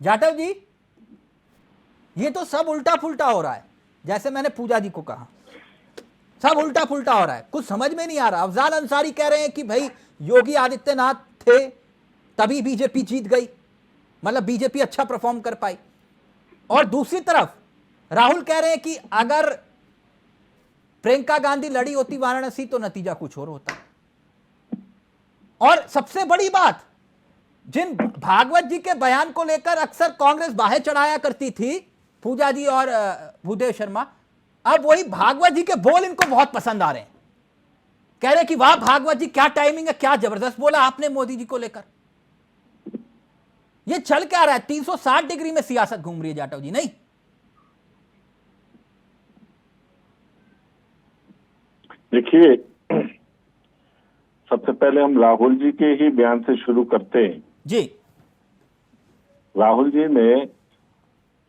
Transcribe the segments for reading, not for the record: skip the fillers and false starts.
जाटव जी, ये तो सब उल्टा पुल्टा हो रहा है। जैसे मैंने पूजा जी को कहा, सब उल्टा पुल्टा हो रहा है, कुछ समझ में नहीं आ रहा। अफजाल अंसारी कह रहे हैं कि भाई योगी आदित्यनाथ थे तभी बीजेपी जीत गई, मतलब बीजेपी अच्छा परफॉर्म कर पाई। और दूसरी तरफ राहुल कह रहे हैं कि अगर प्रियंका गांधी लड़ी होती वाराणसी तो नतीजा कुछ और होता। और सबसे बड़ी बात, जिन भागवत जी के बयान को लेकर अक्सर कांग्रेस बाहें चढ़ाया करती थी, पूजा जी और भूदेव शर्मा, अब वही भागवत जी के बोल इनको बहुत पसंद आ रहे हैं। कह रहे हैं कि वाह भागवत जी, क्या टाइमिंग है, क्या जबरदस्त बोला आपने मोदी जी को लेकर। ये चल क्या रहा है? 360 डिग्री में सियासत घूम रही है जाटव जी, नहीं? देखिए, सबसे पहले हम राहुल जी के ही बयान से शुरू करते हैं जी। राहुल जी ने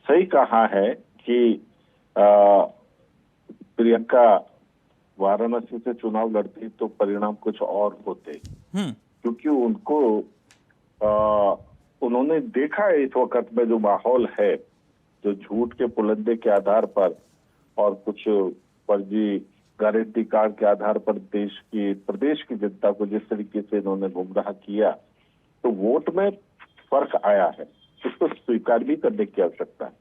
सही कहा है कि प्रियंका वाराणसी से चुनाव लड़ती तो परिणाम कुछ और होते, क्योंकि उन्होंने देखा है इस वक्त में जो माहौल है, जो झूठ के पुलंदे के आधार पर और कुछ फर्जी गारंटी कार्ड के आधार पर प्रदेश की जनता को जिस तरीके से इन्होंने गुमराह किया, तो वोट में फर्क आया है। इसको स्वीकार भी करने की आवश्यकता है।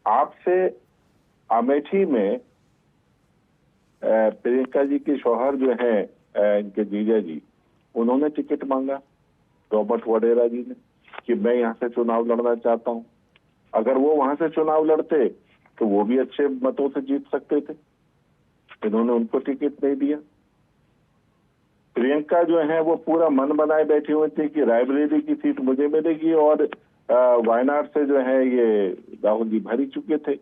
आपसे अमेठी में प्रियंका जी के शौहर जो है, इनके जीजा जी, उन्होंने टिकट मांगा रॉबर्ट वडेरा जी ने कि मैं यहाँ से चुनाव लड़ना चाहता हूँ। अगर वो वहां से चुनाव लड़ते तो वो भी अच्छे मतों से जीत सकते थे, इन्होंने उनको टिकट नहीं दिया। प्रियंका जो है वो पूरा मन बनाए बैठी हुई थी कि रायबरेली की सीट मुझे मिलेगी, और वायनाड से जो है ये राहुल जी भर ही चुके थे।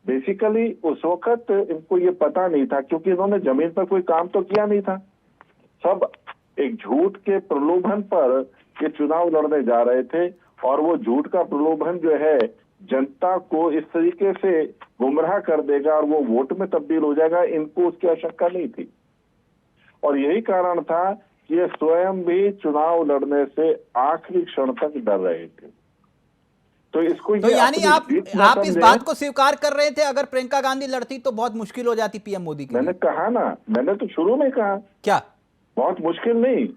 बेसिकली उस वक्त इनको ये पता नहीं था, क्योंकि इन्होंने जमीन पर कोई काम तो किया नहीं था। सब एक झूठ के प्रलोभन पर ये चुनाव लड़ने जा रहे थे, और वो झूठ का प्रलोभन जो है जनता को इस तरीके से गुमराह कर देगा और वो वोट में तब्दील हो जाएगा, इनको उसकी आशंका नहीं थी। और यही कारण था कि ये स्वयं भी चुनाव लड़ने से आखिरी क्षण तक डर रहे थे। तो इसको तो यानी आप इस बात को स्वीकार कर रहे थे, अगर प्रियंका गांधी लड़ती तो बहुत मुश्किल हो जाती पीएम मोदी के लिए? मैंने कहा ना, मैंने तो शुरू में कहा, क्या बहुत मुश्किल नहीं।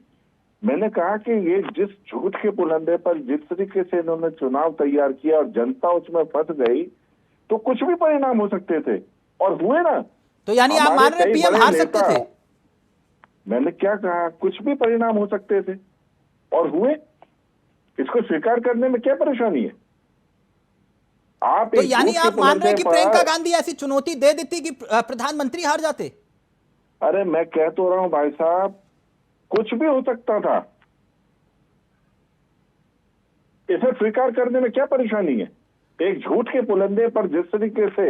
मैंने कहा कि ये जिस झूठ के पुलंदे पर जिस तरीके से इन्होंने चुनाव तैयार किया और जनता उसमें फंस गई, तो कुछ भी परिणाम हो सकते थे, और हुए ना। तो यानी आप मान रहे पीएम हार सकते थे? मैंने क्या कहा, कुछ भी परिणाम हो सकते थे और हुए। इसको स्वीकार करने में क्या परेशानी है? आप तो यानी आप मान रहे हैं कि प्रियंका गांधी ऐसी चुनौती दे देती कि प्रधानमंत्री हार जाते? अरे मैं कह तो रहा हूं भाई साहब, कुछ भी हो सकता था। इसे स्वीकार करने में क्या परेशानी है? एक झूठ के पुलंदे पर जिस तरीके से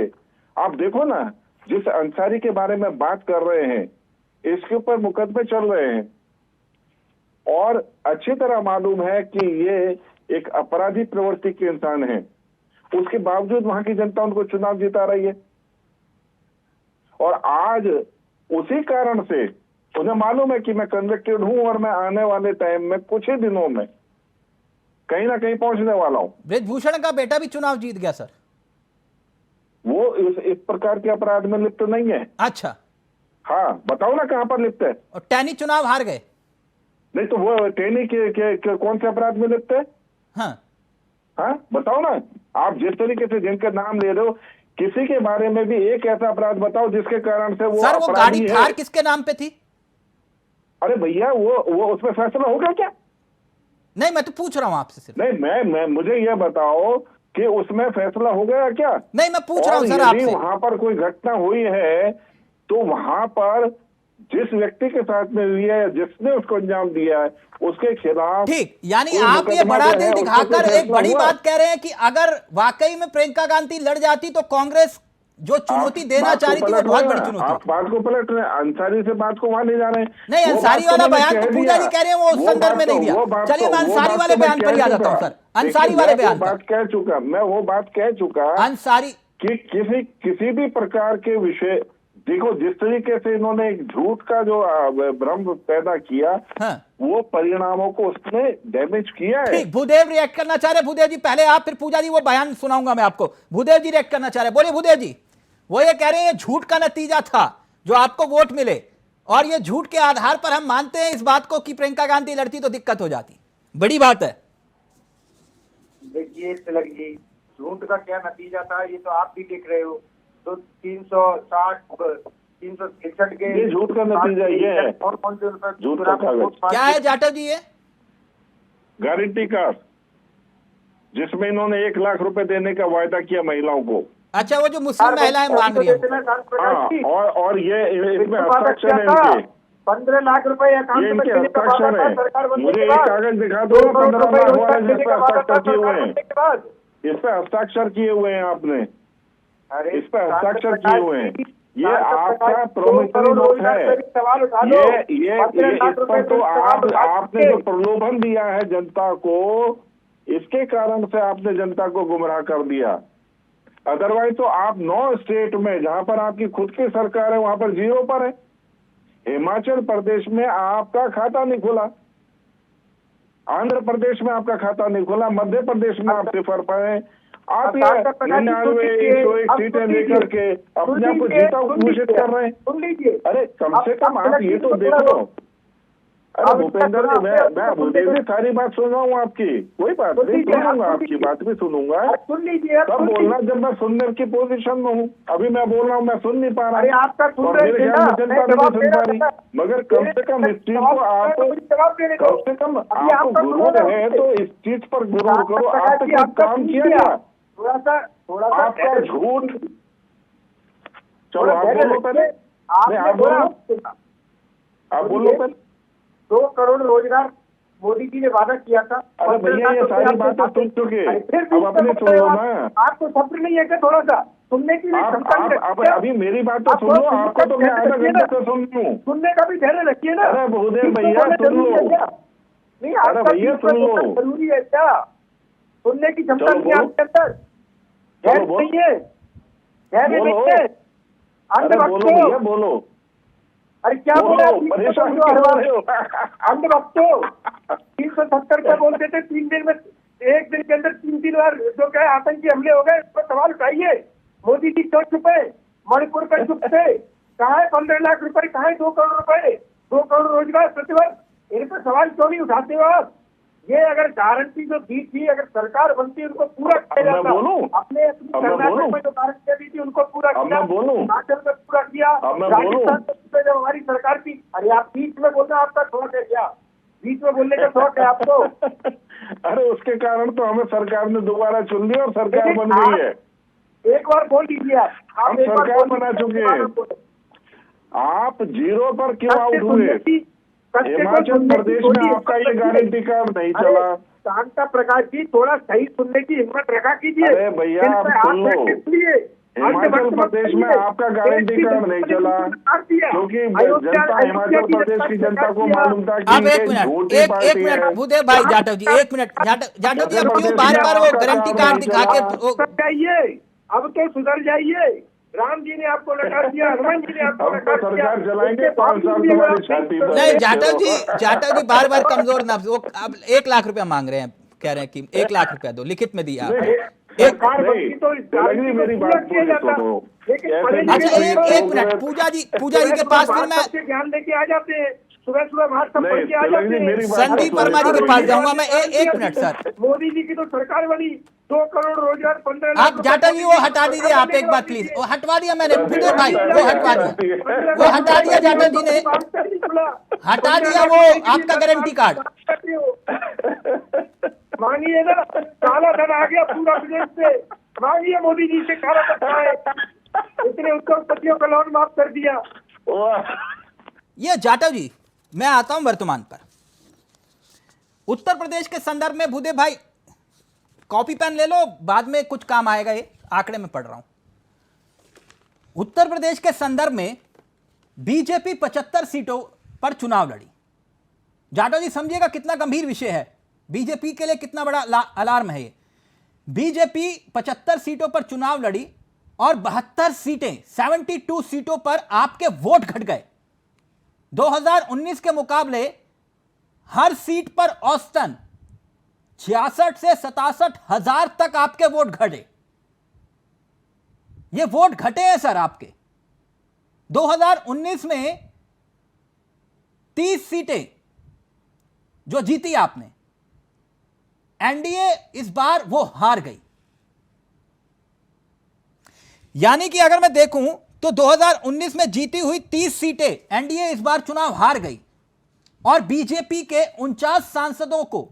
आप देखो ना, जिस अंसारी के बारे में बात कर रहे हैं, इसके ऊपर मुकदमे चल रहे हैं, और अच्छी तरह मालूम है कि ये एक अपराधी प्रवृत्ति के इंसान हैं। उसके बावजूद वहां की जनता उनको चुनाव जिता रही है, और आज उसी कारण से उन्हें मालूम है कि मैं कन्विक्टेड हूं और मैं आने वाले टाइम में कुछ ही दिनों में कहीं ना कहीं पहुंचने वाला हूं। बृजभूषण का बेटा भी चुनाव जीत गया सर। वो इस प्रकार के अपराध में लिप्त नहीं है। अच्छा, हाँ, बताओ ना कहां पर लिप्त है? और टैनी चुनाव हार गए। नहीं तो वो टैनी के कौन से अपराध में लिप्त है? हाँ, बताओ ना। आप जिस तरीके से जिनका नाम ले रहे हो, किसी के बारे में भी एक ऐसा अपराध बताओ जिसके कारण से वो सर, वो गाड़ी थार किसके नाम पे थी? अरे भैया, वो उसमें फैसला हो गया क्या? नहीं, मैं तो पूछ रहा हूं आपसे सिर्फ। नहीं, मैं मुझे यह बताओ कि उसमें फैसला हो गया क्या? नहीं, मैं पूछ रहा हूं सर आपसे। वहां पर कोई घटना हुई है तो वहां पर जिस व्यक्ति के साथ में हुई है, जिसने उसको अंजाम दिया है, उसके खिलाफ। ठीक, यानी आप ये बड़ा दिल दिखाकर एक बड़ी बात कह रहे हैं कि अगर वाकई में प्रियंका गांधी लड़ जाती तो कांग्रेस जो चुनौती देना चाह रही थी वो बहुत बड़ी चुनौती। आप बात को पलट रहे हैं, अंसारी से बात को वहां ले जा रहे हैं। नहीं, अंसारी वाला बयान तो पूजा जी कह रहे हैं वो उस संदर्भ में नहीं दिया। चलिए मैं अंसारी वाले बयान पर ही आ जाता हूं सर। अंसारी वाले बयान पर बात कह चुका, मैं वो बात कह चुका अंसारी कि किसी भी प्रकार के विषय देखो जिस तरीके से इन्होंने एक झूठ का जो भ्रम पैदा किया, हाँ वो परिणामों को उसने डैमेज किया है। ठीक, भूदेव रिएक्ट करना चाह रहे। भूदेव जी पहले आप, फिर पूजा जी, वो बयान सुनाऊंगा मैं आपको। भूदेव जी रिएक्ट करना चाह रहे, बोलिए भूदेव जी। वो ये कह रहे हैं ये झूठ का नतीजा था जो आपको वोट मिले, और ये झूठ के आधार पर हम मानते हैं इस बात को कि प्रियंका गांधी लड़ती तो दिक्कत हो जाती। बड़ी बात है। देखिए तिलक जी, झूठ का क्या नतीजा था ये तो आप भी देख रहे हो। तो 363 के ये झूठ का नतीजा ये है। और कौन से झूठ का कागज क्या है जाटव जी ये? गारंटी कार्ड, जिसमें इन्होंने 1 लाख रुपए देने का वायदा किया महिलाओं को। अच्छा, वो जो मुस्लिम महिलाएं मांग रही हैं। हाँ, और ये इसमें हस्ताक्षर है इनके। 15 लाख रुपए ये अकाउंट में इनके देने का वादा हस्ताक्षर था है। सरकार बनने मुझे के एक बाद। कागज दिखा 2 दो, करोड़ 15 रुपए लाख रोजगार वाले देने जिस का पे वादा था हस्ताक्षर किए सरकार हुए हैं, बनने के बाद। इस पे हस्ताक्षर किए हुए हैं आपने, अरे इस पे हस्ताक्षर किए हुए हैं। ये सांसद आपका प्रकाश, 2 प्रोमिसरी करोड़ नोट रोजगार है। पे भी सवाल उठा लो। ये 15 लाख इस रुपए पर तो पे सवाल उठा आपने जो प्रलोभन दिया है जनता को, इसके कारण से आपने जनता को गुमराह कर दिया। अदरवाइज तो आप 9 स्टेट में जहां पर आपकी खुद की सरकार है वहां पर 0 पर है। हिमाचल प्रदेश में आपका खाता नहीं खुला, आंध्र प्रदेश में आपका खाता नहीं खुला, मध्य प्रदेश में आप 0 पर हैं। आप ये 99, 101 सीटें लेकर के अपने आप को जीता घोषित कर रहे हैं। सुन लीजिए, अरे कम से कम आप ये तो देखो। अरे भूपेंद्र जी, मैं भूदेव जी सारी बात सुन रहा हूँ आपकी, कोई बात नहीं, सुनूंगा आपकी बात भी सुनूंगा। सुन लीजिए, तब बोलना जब मैं सुनने की पोजीशन में हूँ। अभी मैं बोल रहा हूँ, मैं सुन नहीं पा रहा। अरे आपका सुन और रहे मेरे थे ख्याल ना, में जनता नहीं सुन पा रही। मगर कम से कम इस चीज को आप, जवाब देने कम से कम आपको गुरूर है तो इस चीज पर गुरूर करो। आपने कोई काम किया क्या? थोड़ा सा आपका झूठ। चलो आप बोलो पहले, आप बोलो पहले। 2 करोड़ रोजगार मोदी जी ने वादा किया था। अरे भैया ये सारी बातें सुन चुके, फिर अब अपने सुन लो ना। आपको सब्र नहीं है क्या थोड़ा सा सुनने की? आप अभी मेरी बात तो सुन लो, आपको तो मैं आधा घंटे से सुन लूं। सुनने का भी धैर्य रखिए ना। अरे भूदेव भैया सुन लो। नहीं, अरे भैया सुन लो। जरूरी है क्या? सुनने की क्षमता चलो नहीं है बोलो। आपके अंदर, धैर्य बोलो। नहीं है, धैर्य बोलो। नहीं है। अरे बोलो भैया बोलो। अरे क्या बोलो, बोला? परेशान क्यों हो रहे हो? अंध भक्तो 370 का बोलते थे, 3 दिन में, 1 दिन के अंदर 3 बार जो क्या आतंकी हमले हो गए, इस पर सवाल उठाइए। मोदी जी क्यों चुपे? मणिपुर पर चुप थे। कहाँ है 15 लाख रुपए? कहाँ है 2 करोड़ रुपए? 2 करोड़ रोजगार प्रतिवर्ष? इन पर सवाल क्यों नहीं उठाते हो आप? ये अगर गारंटी जो दी थी, अगर सरकार बनती उनको पूरा किया जाता। अपने कर्नाटक में जो गारंटी दी थी उनको पूरा किया, हिमाचल में पूरा किया, राजस्थान में जब हमारी सरकार थी। अरे आप बीच में बोलना आपका शौक है क्या? बीच में बोलने का शौक है आपको? अरे उसके कारण तो हमें सरकार ने दोबारा चुन लिया और सरकार बन गई है। एक बार बोल दीजिए आप हम सरकार बना चुके हैं। आप 0 पर क्यों आउट हुए? हिमाचल प्रदेश में आपका ये गारंटी कार्ड नहीं चला। शांता प्रकाश जी, थोड़ा सही सुनने की हिम्मत रखा कीजिए। अरे भैया आप सुन लो, हिमाचल प्रदेश में आपका गारंटी कार्ड नहीं चला क्योंकि जनता, हिमाचल प्रदेश की जनता को मालूम था कि अब एक मिनट भूदेव भाई, जाटव जी 1 मिनट। जाटव जी अब क्यों बार बार वो गारंटी कार्ड दिखा के जाइए? अब तो सुधर जाइए। राम जी ने आपको नकार दिया, हनुमान जी ने आपको नकार दिया। सरकार चलाएंगे 5 साल तुम्हारी छाती पर। नहीं जाटव जी बार बार कमजोर ना, वो अब 1 लाख रुपया मांग रहे हैं, कह रहे हैं कि 1 लाख रुपया दो, लिखित में दिया। एक मेरी बात सुनो। अच्छा एक मिनट, पूजा जी के पास फिर मैं ध्यान लेके आ जाते हैं। सुबह सुबह बाहर सब पढ़ के आ जाते हैं। संदीप वर्मा जी के पास जाऊंगा मैं। 1 मिनट सर, मोदी जी की तो सरकार बनी, 2 करोड़ रोजगार, 15 आप जाटव जी वो हटा दीजिए, आप एक बात प्लीज। वो हटवा दिया मैंने भूदेव भाई, वो हटवा दिया, वो हटा दिया जाटव जी ने, हटा दिया वो आपका गारंटी कार्ड। मांगिए ना, काला धन आ गया पूरा विदेश से, मांगिए मोदी जी से काला धन आए। इतने उद्योगपतियों का लोन माफ कर दिया। ये जाटव जी, मैं आता हूं वर्तमान पर। उत्तर प्रदेश के संदर्भ में भूदेव भाई कॉपी पेन ले लो, बाद में कुछ काम आएगा, ये आंकड़े में पढ़ रहा हूं। उत्तर प्रदेश के संदर्भ में बीजेपी 75 सीटों पर चुनाव लड़ी। जाटव जी समझिएगा कितना गंभीर विषय है, बीजेपी के लिए कितना बड़ा अलार्म है ये। बीजेपी 75 सीटों पर चुनाव लड़ी और 72 सीटें, 72 सीटों पर आपके वोट घट गए। 2019 के मुकाबले हर सीट पर औसतन 66 से 67 हजार तक आपके वोट घटे। ये वोट घटे हैं सर आपके। 2019 में 30 सीटें जो जीती आपने, एनडीए इस बार वो हार गई। यानी कि अगर मैं देखूं तो 2019 में जीती हुई 30 सीटें एनडीए इस बार चुनाव हार गई, और बीजेपी के 49 सांसदों को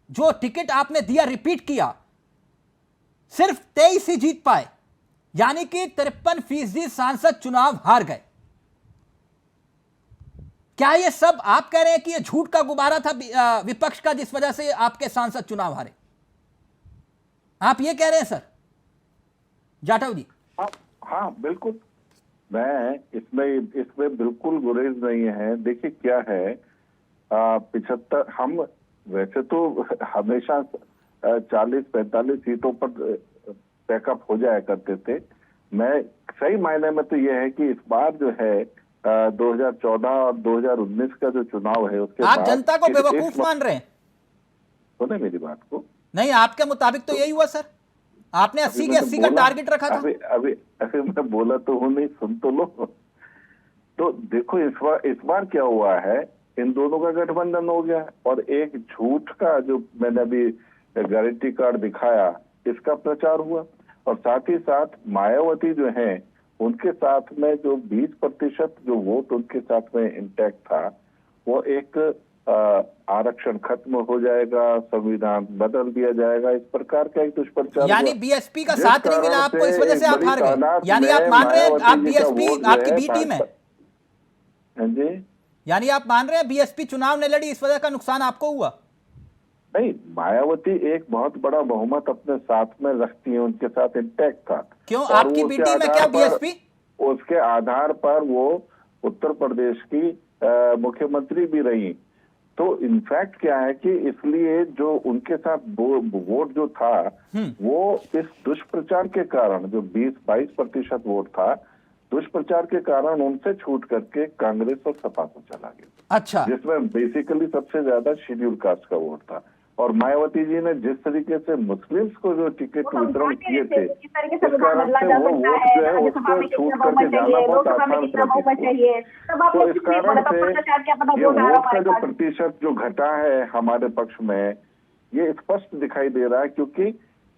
जो टिकट आपने दिया, रिपीट किया, सिर्फ 23 ही जीत पाए। यानी कि 53% सांसद चुनाव हार गए। क्या ये सब आप कह रहे हैं कि ये झूठ का गुब्बारा था विपक्ष का, जिस वजह से आपके सांसद चुनाव हारे? आप ये कह रहे हैं सर जाटव जी? हाँ बिल्कुल, मैं इसमें बिल्कुल गुरेज नहीं है। देखिए क्या है, 75 हम वैसे तो हमेशा 40-45 सीटों पर पैकअप हो जाया करते थे। मैं सही मायने में तो यह है कि इस बार जो है 2014 और 2019 का जो चुनाव है उसके आप बाद जनता को बेवकूफ मान रहे हैं? सुने मेरी बात को। नहीं, आपके मुताबिक तो यही हुआ सर। आपने 80 के 80 का टारगेट रखा था। अभी मैं बोला तो हूं, नहीं सुन तो लो। तो देखो इस बार क्या हुआ है, इन दोनों का गठबंधन हो गया, और एक झूठ का जो मैंने अभी गारंटी कार्ड दिखाया, इसका प्रचार हुआ, और साथ ही साथ मायावती जो है उनके साथ में जो 20% जो वोट उनके साथ में इंटैक्ट था, वो एक आरक्षण खत्म हो जाएगा, संविधान बदल दिया जाएगा, इस प्रकार का एक दुष्प्रचार। यानी बीएसपी का साथ नहीं मिला आपको, इस वजह से आप हार गए। यानी आप मान रहे हैं आप बीएसपी आपकी बी टीम है? हाँ जी, यानी आप मान रहे हैं बीएसपी चुनाव नहीं लड़ी, इस वजह का नुकसान आपको हुआ? नहीं, मायावती एक बहुत बड़ा बहुमत अपने साथ में रखती है, उनके साथ इंटैक्ट था। क्यों, आपकी बी टीम है क्या बीएसपी? उसके आधार पर वो उत्तर प्रदेश की मुख्यमंत्री भी रही। तो इनफैक्ट क्या है कि इसलिए जो उनके साथ वोट जो था, वो इस दुष्प्रचार के कारण, जो 20-22% वोट था, दुष्प्रचार के कारण उनसे छूट करके कांग्रेस और सपा को चला गया। अच्छा, जिसमें बेसिकली सबसे ज्यादा शेड्यूल कास्ट का वोट था। और मायावती जी ने जिस तरीके से मुस्लिम्स को जो टिकट वितरण किए थे, इस कारण से वो वोट जो है उसको छूट करके जाना बहुत आसान तो इस कारण से ये वोट का जो प्रतिशत जो घटा है हमारे पक्ष में, ये स्पष्ट दिखाई दे रहा है। क्योंकि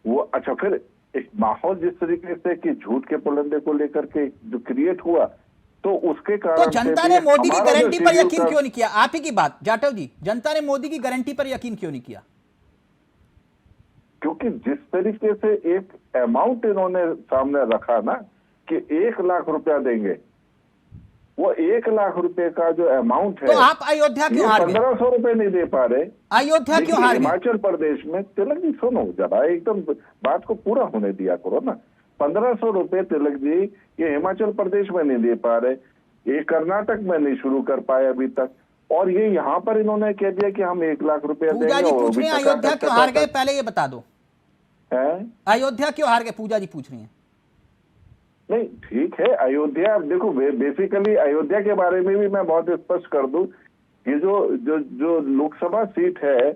वो अच्छा, फिर एक माहौल जिस तरीके से कि झूठ के पुलंदे को लेकर के जो क्रिएट हुआ, तो उसके कारण तो जनता ने मोदी की गारंटी पर यकीन क्यों नहीं किया? आप ही की बात जाटव जी, जनता ने मोदी की गारंटी पर यकीन क्यों नहीं किया? क्योंकि जिस तरीके से एक अमाउंट इन्होंने सामने रखा ना कि 1 लाख रुपया देंगे, वो 1 लाख रुपए का जो अमाउंट है, तो आप अयोध्या क्यों हार गए? 1500 रुपए नहीं दे पा रहे। अयोध्या क्यों हार गए? हिमाचल प्रदेश में, तिलक जी सुनो जरा, एकदम बात को पूरा होने दिया करो ना। 1500 रुपए तिलक जी ये हिमाचल प्रदेश में नहीं दे पा रहे, ये कर्नाटक में नहीं शुरू कर पाए अभी तक, और ये यहाँ पर इन्होंने कह दिया कि हम 1 लाख रुपया देंगे। पूजा जी पूछ रहे हैं अयोध्या क्यों हार गए, पहले ये बता दो। अयोध्या क्यों हार गए, पूजा जी पूछ रही हैं। नहीं ठीक है, अयोध्या देखो, बेसिकली अयोध्या के बारे में भी मैं बहुत स्पष्ट कर दूं, ये जो लोकसभा सीट है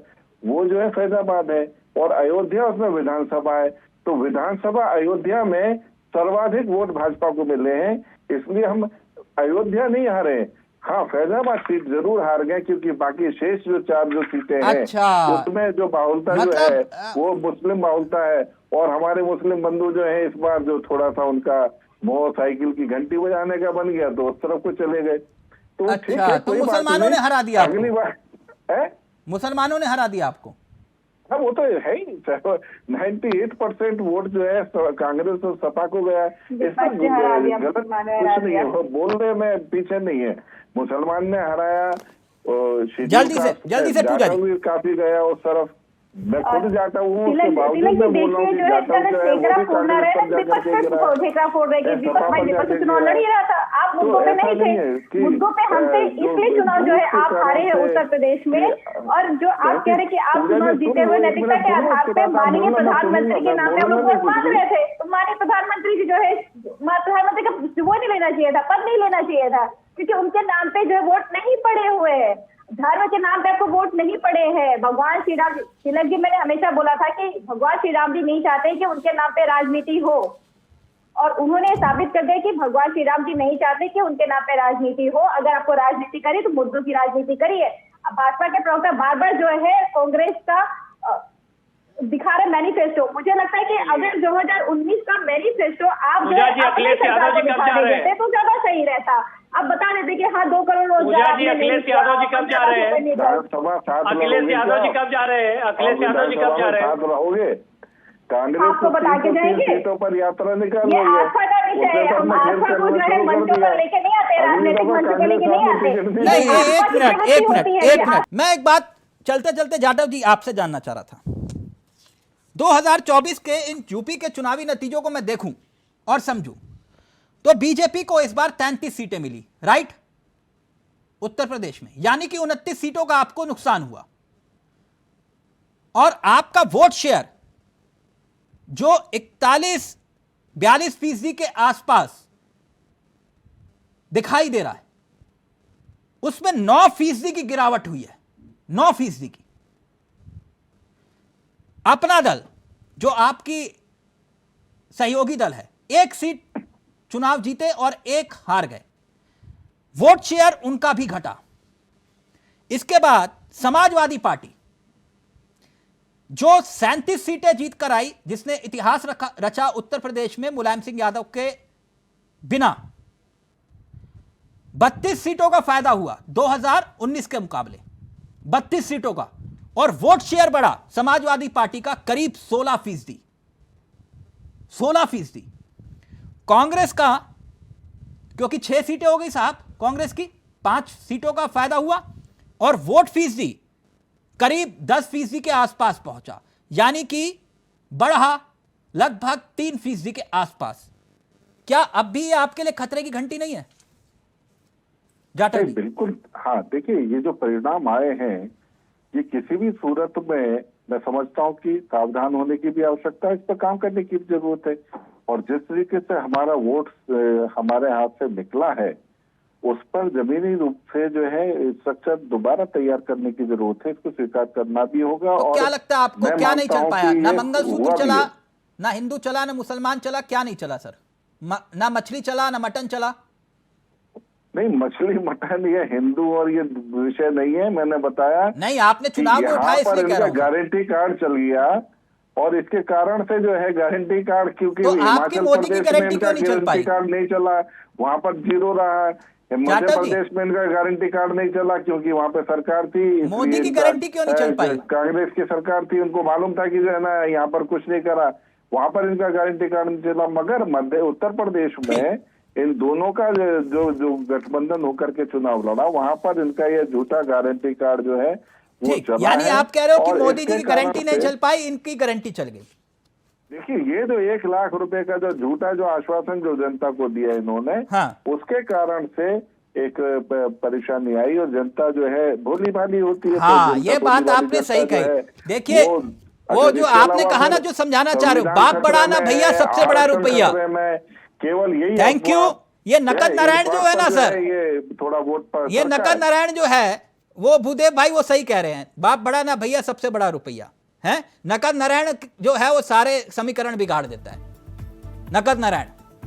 वो जो है फैजाबाद है, और अयोध्या उसमें विधानसभा है। तो विधानसभा अयोध्या में सर्वाधिक वोट भाजपा को मिले हैं, इसलिए हम अयोध्या नहीं हारे। हाँ, फैजाबाद सीट जरूर हार गए, क्योंकि बाकी शेष जो 4 जो सीटें हैं, उसमें जो बाहुलता जो है वो मुस्लिम बाहुलता है, और हमारे मुस्लिम बंधु जो है इस बार जो थोड़ा सा उनका मोह साइकिल की घंटी बजाने का बन गया, तो उस तरफ को चले गए। तो अच्छा, तो मुसलमानों ने हरा दिया आपको? अगली बार है मुसलमानों ने हरा दिया आपको? हाँ, वो तो है ही। 98% वोट जो है कांग्रेस और सपा को गया। इसमें गलत कुछ नहीं है, वो बोलने में पीछे नहीं है। मुसलमान ने हराया, जल्दी से पूजा जी काफी गया उस तरफ। मैं खुद जाता हूँ, उसके बावजूद मैं बोल रहा हूँ कि जाता हूँ जो है वो भी कांग्रेस पर जाकर के चुनाव लड़ ही रहा था, आप मुद्दों पे नहीं थे। मुद्दों पे हमसे इसलिए चुनाव जो है आप हारे हैं उत्तर प्रदेश में, और जो आप कह रहे कि आप चुनाव जीते हुए नैतिकता के आधार पे माननीय प्रधानमंत्री के नाम पे हम लोग वोट मांग रहे थे, तो माननीय प्रधानमंत्री जी जो है प्रधानमंत्री का वो नहीं लेना चाहिए था, पद नहीं लेना चाहिए था, क्योंकि उनके नाम पे जो है वोट नहीं पड़े हुए हैं, धर्म के नाम पे आपको वोट नहीं पड़े हैं। भगवान श्री राम, तिलक जी, मैंने हमेशा बोला था कि भगवान श्री राम जी नहीं चाहते कि उनके नाम पे राजनीति हो, और उन्होंने साबित कर दिया कि भगवान श्री राम जी नहीं चाहते कि उनके नाम पे राजनीति हो। अगर आपको राजनीति करी तो मुद्दों की राजनीति करिए। अब भाजपा के प्रवक्ता बार बार जो है कांग्रेस का दिखा रहे मैनिफेस्टो, मुझे लगता है कि अगर 2019 का मैनिफेस्टो आप जो है अपने सरकार को दिखा देते तो ज्यादा सही रहता। अब बता देते कि हाँ 2 करोड़ रोजगार। अखिलेश यादव जी कब जा रहे हैं? अखिलेश यादव जी कब जा रहे हैं? अखिलेश यादव जी कब जा रहे हैं? रहोगे? कांग्रेस आपको बता के जाएंगे, सीटों पर यात्रा निकाल ये आस्था का विषय है। हम आस्था को जो है मंचों पर लेके नहीं आते, राजनीतिक मंचों पर लेके नहीं आते। नहीं, एक मिनट, मैं एक बात चलते चलते जाटव जी आपसे जानना चाह रहा था। 2024 के इन यूपी के चुनावी नतीजों को मैं देखूं और समझूं तो बीजेपी को इस बार 33 सीटें मिली, राइट, उत्तर प्रदेश में, यानी कि 29 सीटों का आपको नुकसान हुआ, और आपका वोट शेयर जो 41-42% के आसपास दिखाई दे रहा है, उसमें 9% की गिरावट हुई है, 9% की। अपना दल जो आपकी सहयोगी दल है, 1 सीट चुनाव जीते और 1 हार गए, वोट शेयर उनका भी घटा। इसके बाद समाजवादी पार्टी जो 37 सीटें जीत कर आई, जिसने इतिहास रचा उत्तर प्रदेश में मुलायम सिंह यादव के बिना, 32 सीटों का फायदा हुआ 2019 के मुकाबले, 32 सीटों का, और वोट शेयर बढ़ा समाजवादी पार्टी का करीब 16%। 16%। कांग्रेस का, क्योंकि 6 सीटें हो गई साहब कांग्रेस की, 5 सीटों का फायदा हुआ, और वोट फीसदी करीब 10% के आसपास पहुंचा, यानी कि बढ़ा लगभग 3% के आसपास। क्या अब भी ये आपके लिए खतरे की घंटी नहीं है जाटव जी? बिल्कुल, हाँ, देखिए ये जो परिणाम आए हैं, ये किसी भी सूरत में मैं समझता हूँ कि सावधान होने की भी आवश्यकता है, इस पर काम करने की जरूरत है। और जिस तरीके से हमारा वोट हमारे हाथ से निकला है, उस पर जमीनी रूप से जो है स्ट्रक्चर दोबारा तैयार करने की जरूरत है, इसको स्वीकार करना भी होगा। तो और क्या लगता है आपको, क्या नहीं चल पाया? ना मंगलसूत्र चला, है। ना हिंदू चला, ना मुसलमान चला, क्या नहीं चला सर? ना मछली चला, ना मटन चला? नहीं, मछली मटन ये हिंदू और ये विषय नहीं है, मैंने बताया नहीं, आपने चुनाव में उठाया इसलिए कह रहा हूं। गारंटी कार्ड चल गया, और इसके कारण से जो है गारंटी कार्ड, क्योंकि तो आपकी मोदी की गारंटी क्यों नहीं चल पाई? कार्ड नहीं चला, वहां पर 0 रहा है। मध्य प्रदेश में इनका गारंटी कार्ड नहीं चला क्योंकि वहां पे सरकार थी। मोदी की गारंटी क्यों नहीं चल पाई? कांग्रेस की सरकार थी, उनको मालूम था कि जो है ना यहाँ पर कुछ नहीं करा, वहां पर इनका गारंटी कार्ड नहीं चला। मगर उत्तर प्रदेश में इन दोनों का जो गठबंधन होकर के चुनाव लड़ा, वहां पर इनका ये झूठा गारंटी कार्ड जो है वो चला। यानी आप कह रहे हो कि मोदी जी की गारंटी नहीं चल पाई, इनकी गारंटी चल गई। देखिए, ये जो 1 लाख रुपए का जो झूठा जो आश्वासन जो जनता को दिया इन्होंने, हाँ, उसके कारण से एक परेशानी आई, और जनता जो है भोली भाली होती है। हाँ, ये बात आपने सही कही। देखिए, वो जो आपने कहा ना, जो समझाना चाह रहे हो, बाप बड़ा ना भैया सबसे बड़ा रुपया, केवल यही। Thank you. ये नकद नारायण जो है ना सर, ये थोड़ा वोट पर, ये नकद नारायण जो है वो भूदेव भाई वो सही कह रहे हैं, बाप बड़ा ना भैया सबसे बड़ा रुपया है। नकद नारायण जो है वो सारे समीकरण बिगाड़ देता है, नकद नारायण।